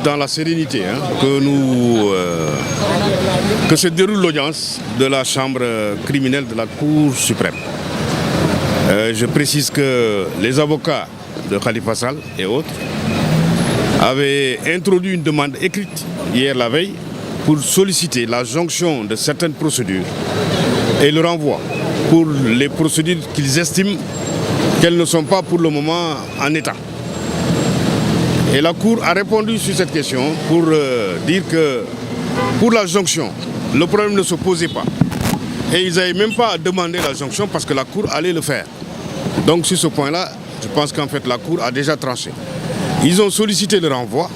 dans la sérénité que se déroule l'audience de la chambre criminelle de la Cour suprême. Je précise que les avocats de Khalifa Sall et autres avaient introduit une demande écrite hier la veille pour solliciter la jonction de certaines procédures et le renvoi pour les procédures qu'ils estiment qu'elles ne sont pas pour le moment en état. Et la Cour a répondu sur cette question pour dire que pour la jonction, le problème ne se posait pas. Et ils n'avaient même pas demandé la jonction parce que la Cour allait le faire. Donc sur ce point-là, je pense qu'en fait la Cour a déjà tranché. Ils ont sollicité le renvoi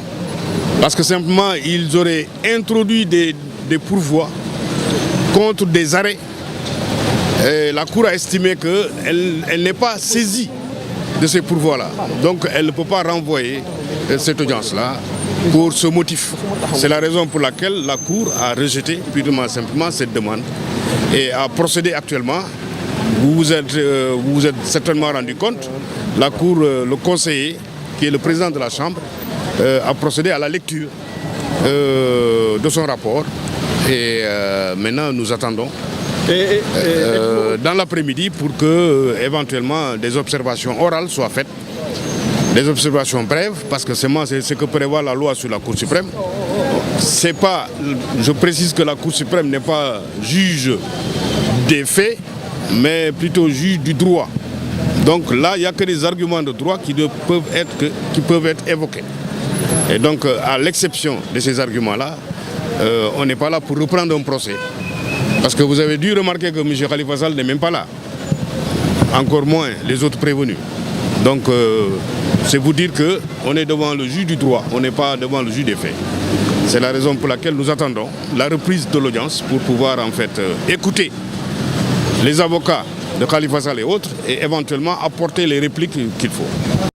parce que simplement ils auraient introduit des pourvois contre des arrêts. Et la Cour a estimé qu'elle n'est pas saisie de ces pourvois-là. Donc elle ne peut pas renvoyer cette audience-là pour ce motif. C'est la raison pour laquelle la Cour a rejeté purement simplement cette demande et a procédé actuellement. Vous vous êtes certainement rendu compte, la Cour, le conseiller, qui est le président de la Chambre, a procédé à la lecture de son rapport. Et maintenant, nous attendons dans l'après-midi pour que, éventuellement, des observations orales soient faites, des observations brèves, parce que c'est ce que prévoit la loi sur la Cour suprême. Je précise que la Cour suprême n'est pas juge des faits, mais plutôt juge du droit. Donc là, il n'y a que des arguments de droit qui peuvent être évoqués. Et donc, à l'exception de ces arguments-là, on n'est pas là pour reprendre un procès. Parce que vous avez dû remarquer que M. Khalifa Sall n'est même pas là. Encore moins les autres prévenus. Donc, c'est vous dire qu'on est devant le juge du droit, on n'est pas devant le juge des faits. C'est la raison pour laquelle nous attendons la reprise de l'audience pour pouvoir en fait écouter les avocats de Khalifa Sall et autres et éventuellement apporter les répliques qu'il faut.